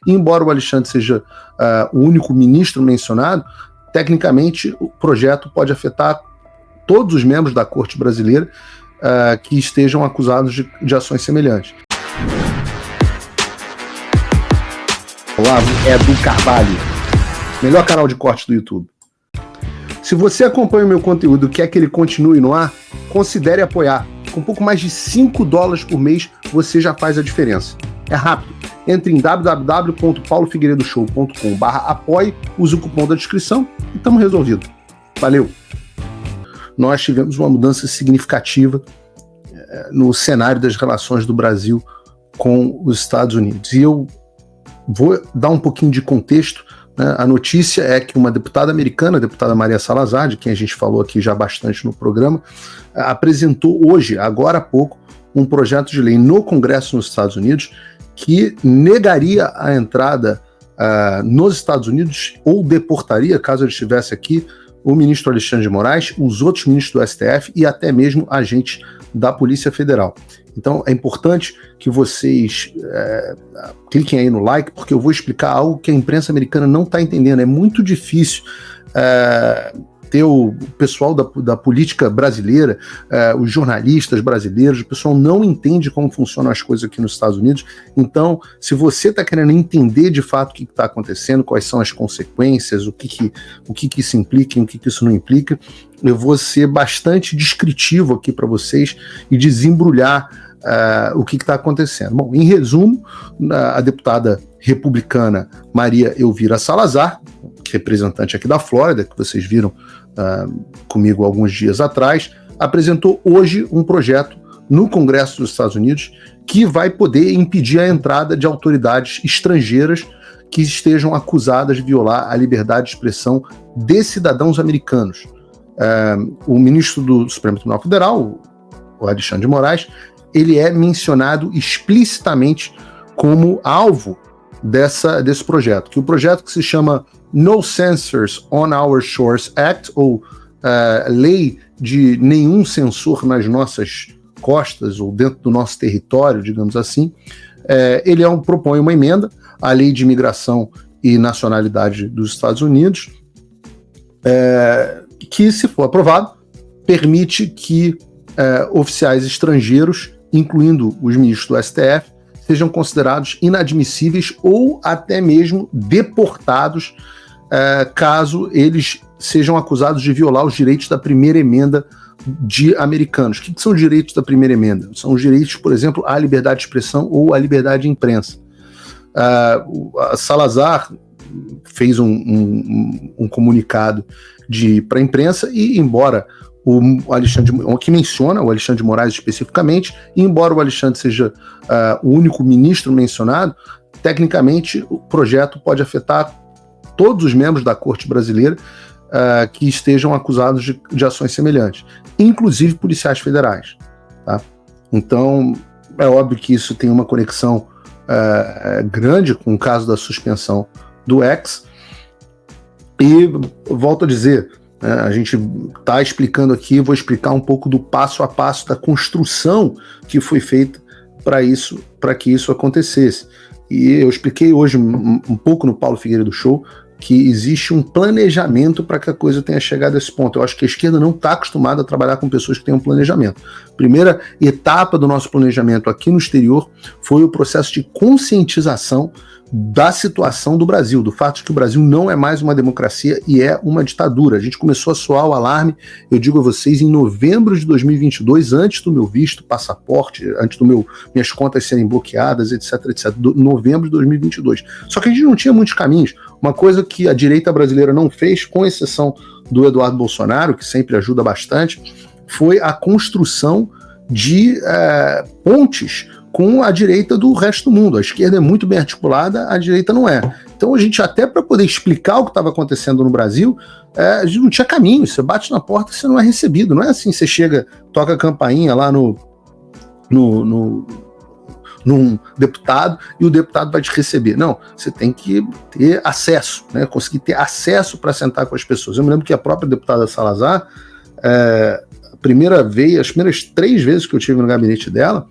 E embora o Alexandre seja o único ministro mencionado, tecnicamente o projeto pode afetar todos os membros da Corte Brasileira que estejam acusados de ações semelhantes. Olavo Edu Carvalho, melhor canal de corte do YouTube. Se você acompanha o meu conteúdo e quer que ele continue no ar, considere apoiar. Com um pouco mais de $5 por mês, você já faz a diferença. É rápido. Entre em www.paulofigueiredoshow.com/apoie, use o cupom da descrição e estamos resolvidos. Valeu! Nós tivemos uma mudança significativa no cenário das relações do Brasil com os Estados Unidos. E eu vou dar um pouquinho de contexto. A notícia é que uma deputada americana, a deputada Maria Salazar, de quem a gente falou aqui já bastante no programa, apresentou hoje, agora há pouco, um projeto de lei no Congresso nos Estados Unidos que negaria a entrada nos Estados Unidos ou deportaria, caso ele estivesse aqui, o ministro Alexandre de Moraes, os outros ministros do STF e até mesmo agentes da Polícia Federal. Então é importante que vocês cliquem aí no like, porque eu vou explicar algo que a imprensa americana não está entendendo. É muito difícil ter o pessoal da política brasileira, os jornalistas brasileiros, o pessoal não entende como funcionam as coisas aqui nos Estados Unidos. Então, se você está querendo entender de fato o que está acontecendo, quais são as consequências, o que isso implica e o que isso não implica, eu vou ser bastante descritivo aqui para vocês e desembrulhar o que está acontecendo. Bom, em resumo, a deputada republicana Maria Elvira Salazar, representante aqui da Flórida, que vocês viram comigo alguns dias atrás, apresentou hoje um projeto no Congresso dos Estados Unidos que vai poder impedir a entrada de autoridades estrangeiras que estejam acusadas de violar a liberdade de expressão de cidadãos americanos. O ministro do Supremo Tribunal Federal, o Alexandre de Moraes, ele é mencionado explicitamente como alvo desse projeto, que o projeto que se chama No Censors on Our Shores Act, ou Lei de Nenhum Censor nas Nossas Costas, ou dentro do nosso território, digamos assim, ele propõe uma emenda à Lei de Imigração e Nacionalidade dos Estados Unidos, que, se for aprovado, permite que oficiais estrangeiros, incluindo os ministros do STF, sejam considerados inadmissíveis ou até mesmo deportados caso eles sejam acusados de violar os direitos da primeira emenda de americanos. O que são os direitos da primeira emenda? São os direitos, por exemplo, à liberdade de expressão ou à liberdade de imprensa. A Salazar fez um comunicado para a imprensa e, embora o Alexandre, que menciona o Alexandre de Moraes especificamente, e embora o Alexandre seja o único ministro mencionado, tecnicamente o projeto pode afetar todos os membros da Corte Brasileira que estejam acusados de ações semelhantes, inclusive policiais federais. Tá? Então, é óbvio que isso tem uma conexão grande com o caso da suspensão do ex, e volto a dizer, a gente está explicando aqui, vou explicar um pouco do passo a passo da construção que foi feita para que isso acontecesse. E eu expliquei hoje um pouco no Paulo Figueiredo Show que existe um planejamento para que a coisa tenha chegado a esse ponto. Eu acho que a esquerda não está acostumada a trabalhar com pessoas que têm um planejamento. Primeira etapa do nosso planejamento aqui no exterior foi o processo de conscientização da situação do Brasil, do fato de que o Brasil não é mais uma democracia e é uma ditadura. A gente começou a soar o alarme, eu digo a vocês, em novembro de 2022, antes do meu visto, passaporte, antes minhas contas serem bloqueadas, etc, etc, novembro de 2022. Só que a gente não tinha muitos caminhos. Uma coisa que a direita brasileira não fez, com exceção do Eduardo Bolsonaro, que sempre ajuda bastante, foi a construção de pontes com a direita do resto do mundo. A esquerda é muito bem articulada, a direita não é. Então a gente, até para poder explicar o que estava acontecendo no Brasil, a gente não tinha caminho. Você bate na porta e você não é recebido. Não é assim, você chega, toca a campainha lá num deputado e o deputado vai te receber. Não, você tem que ter acesso, né? Conseguir ter acesso para sentar com as pessoas. Eu me lembro que a própria deputada Salazar, as primeiras 3 vezes que eu estive no gabinete dela,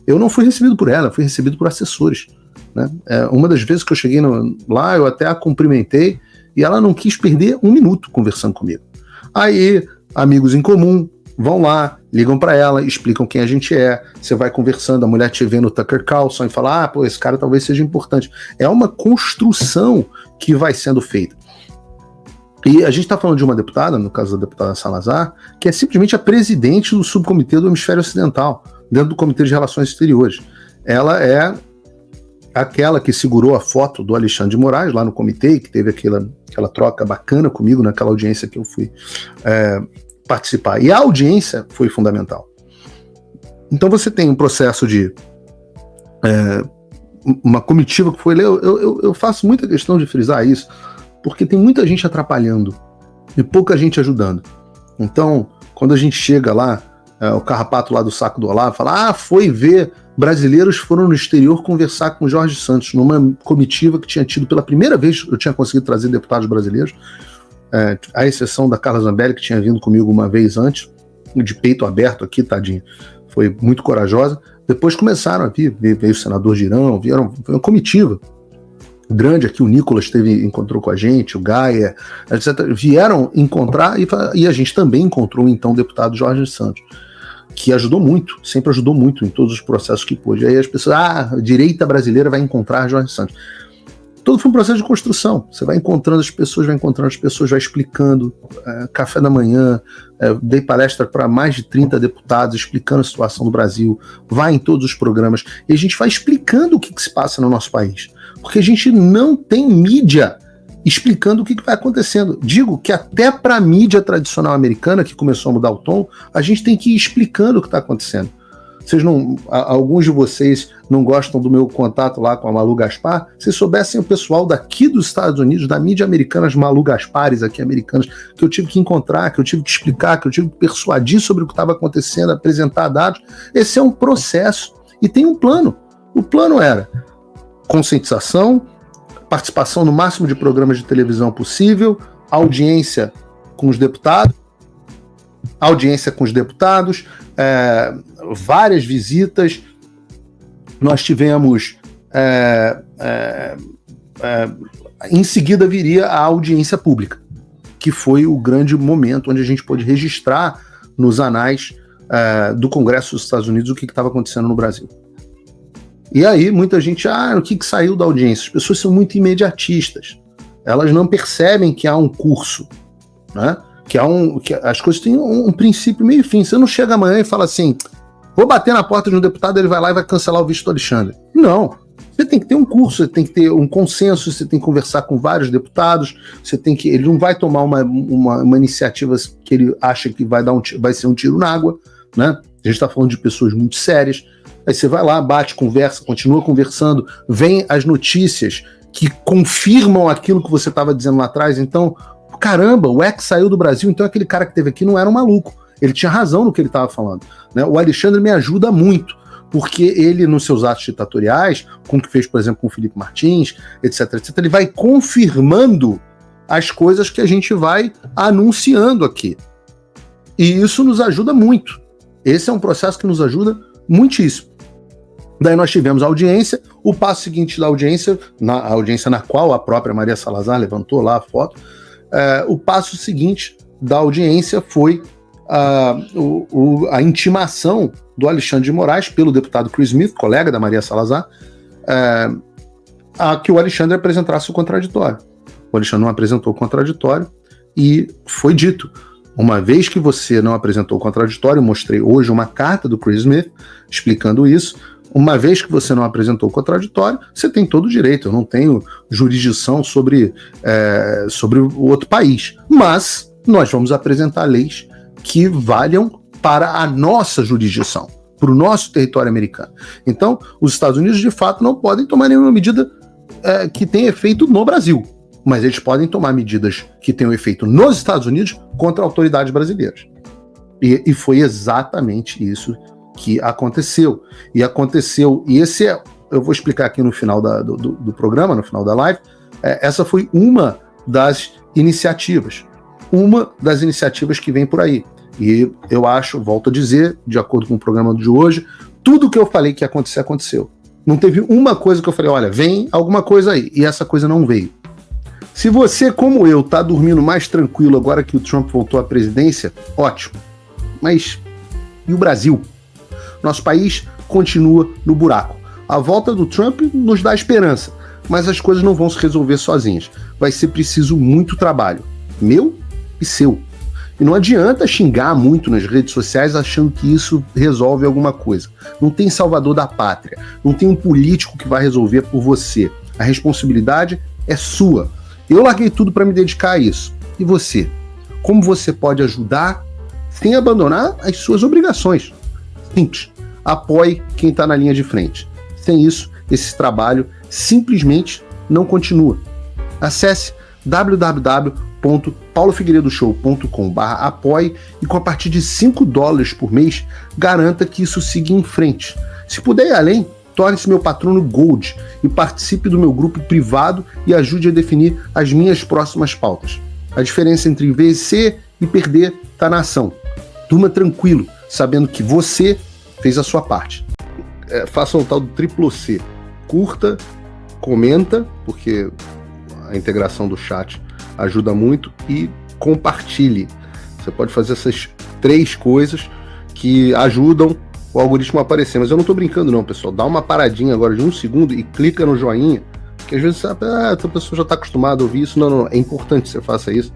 eu não fui recebido por ela, fui recebido por assessores. né? Uma das vezes que eu cheguei lá, eu até a cumprimentei e ela não quis perder um minuto conversando comigo. Aí, amigos em comum vão lá, ligam para ela, explicam quem a gente é, você vai conversando, a mulher te vê no Tucker Carlson e fala, pô, esse cara talvez seja importante. É uma construção que vai sendo feita. E a gente está falando de uma deputada, no caso da deputada Salazar, que é simplesmente a presidente do subcomitê do Hemisfério Ocidental, dentro do Comitê de Relações Exteriores. Ela é aquela que segurou a foto do Alexandre de Moraes lá no comitê, que teve aquela troca bacana comigo naquela audiência que eu fui participar. E a audiência foi fundamental. Então você tem um processo de uma comitiva que foi... Eu faço muita questão de frisar isso, porque tem muita gente atrapalhando e pouca gente ajudando. Então, quando a gente chega lá, o carrapato lá do saco do Olavo fala, foi ver, brasileiros foram no exterior conversar com o Jorge Santos, numa comitiva que tinha tido pela primeira vez, eu tinha conseguido trazer deputados brasileiros, à exceção da Carla Zambelli, que tinha vindo comigo uma vez antes, de peito aberto aqui, tadinha, foi muito corajosa. Depois começaram a vir, veio o senador Girão, foi uma comitiva grande aqui, o Nicolas encontrou com a gente, o Gaia, etc. Vieram encontrar e a gente também encontrou então o deputado Jorge Santos, que ajudou muito, sempre ajudou muito em todos os processos que pôde. Aí as pessoas, a direita brasileira vai encontrar Jorge Santos. Todo foi um processo de construção. Você vai encontrando as pessoas, vai explicando. Café da manhã, dei palestra para mais de 30 deputados explicando a situação do Brasil, vai em todos os programas, e a gente vai explicando o que se passa no nosso país. Porque a gente não tem mídia explicando o que vai acontecendo. Digo que até para a mídia tradicional americana, que começou a mudar o tom, a gente tem que ir explicando o que está acontecendo. Alguns de vocês não gostam do meu contato lá com a Malu Gaspar. Se soubessem o pessoal daqui dos Estados Unidos, da mídia americana, as Malu Gaspares aqui americanas, que eu tive que encontrar, que eu tive que explicar, que eu tive que persuadir sobre o que estava acontecendo, apresentar dados. Esse é um processo e tem um plano. O plano era conscientização, participação no máximo de programas de televisão possível, audiência com os deputados, várias visitas. Nós tivemos, em seguida viria a audiência pública, que foi o grande momento onde a gente pôde registrar nos anais do Congresso dos Estados Unidos o que estava acontecendo no Brasil. E aí muita gente, o que saiu da audiência? As pessoas são muito imediatistas, elas não percebem que há um curso, né? Que as coisas têm um princípio meio fim. Você não chega amanhã e fala assim, vou bater na porta de um deputado, ele vai lá e vai cancelar o visto do Alexandre. Não, você tem que ter um curso, você tem que ter um consenso, você tem que conversar com vários deputados, ele não vai tomar uma iniciativa que ele acha que vai ser um tiro na água, né? A gente está falando de pessoas muito sérias. Aí você vai lá, bate, conversa, continua conversando, vem as notícias que confirmam aquilo que você estava dizendo lá atrás. Então, caramba, o ex saiu do Brasil, então aquele cara que esteve aqui não era um maluco. Ele tinha razão no que ele estava falando, né? O Alexandre me ajuda muito, porque ele, nos seus atos ditatoriais, como que fez, por exemplo, com o Felipe Martins, etc., ele vai confirmando as coisas que a gente vai anunciando aqui. E isso nos ajuda muito. Esse é um processo que nos ajuda muitíssimo. Daí nós tivemos a audiência, o passo seguinte da audiência, a audiência na qual a própria Maria Salazar levantou lá a foto, o passo seguinte da audiência foi a intimação do Alexandre de Moraes pelo deputado Chris Smith, colega da Maria Salazar, a que o Alexandre apresentasse o contraditório. O Alexandre não apresentou o contraditório e foi dito, uma vez que você não apresentou o contraditório, mostrei hoje uma carta do Chris Smith explicando isso. Uma vez que você não apresentou o contraditório, você tem todo o direito. Eu não tenho jurisdição sobre o outro país. Mas nós vamos apresentar leis que valham para a nossa jurisdição, para o nosso território americano. Então, os Estados Unidos, de fato, não podem tomar nenhuma medida que tenha efeito no Brasil. Mas eles podem tomar medidas que tenham efeito nos Estados Unidos contra autoridades brasileiras. E foi exatamente isso que aconteceu. E eu vou explicar aqui no final do programa, no final da live, essa foi uma das iniciativas que vem por aí. E eu acho, volto a dizer, de acordo com o programa de hoje, tudo que eu falei que ia acontecer, aconteceu. Não teve uma coisa que eu falei, olha, vem alguma coisa aí. E essa coisa não veio. Se você, como eu, tá dormindo mais tranquilo agora que o Trump voltou à presidência, ótimo. Mas e o Brasil? Nosso país continua no buraco. A volta do Trump nos dá esperança, mas as coisas não vão se resolver sozinhas. Vai ser preciso muito trabalho, meu e seu. E não adianta xingar muito nas redes sociais achando que isso resolve alguma coisa. Não tem salvador da pátria, não tem um político que vai resolver por você. A responsabilidade é sua. Eu larguei tudo para me dedicar a isso. E você? Como você pode ajudar sem abandonar as suas obrigações? Simples. Apoie quem está na linha de frente. Sem isso, esse trabalho simplesmente não continua. Acesse www.paulofigueiredoshow.com/apoie e com a partir de $5 por mês, garanta que isso siga em frente. Se puder ir além, torne-se meu patrono Gold e participe do meu grupo privado e ajude a definir as minhas próximas pautas. A diferença entre vencer e perder está na ação. Durma tranquilo, sabendo que você fez a sua parte. Faça o tal do triplo C. Curta, comenta, porque a integração do chat ajuda muito, e compartilhe. Você pode fazer essas 3 coisas que ajudam o algoritmo a aparecer. Mas eu não estou brincando não, pessoal. Dá uma paradinha agora de 1 segundo e clica no joinha, que às vezes sabe, essa pessoa já está acostumada a ouvir isso. Não, é importante que você faça isso,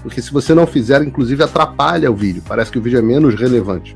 porque se você não fizer, inclusive atrapalha o vídeo. Parece que o vídeo é menos relevante.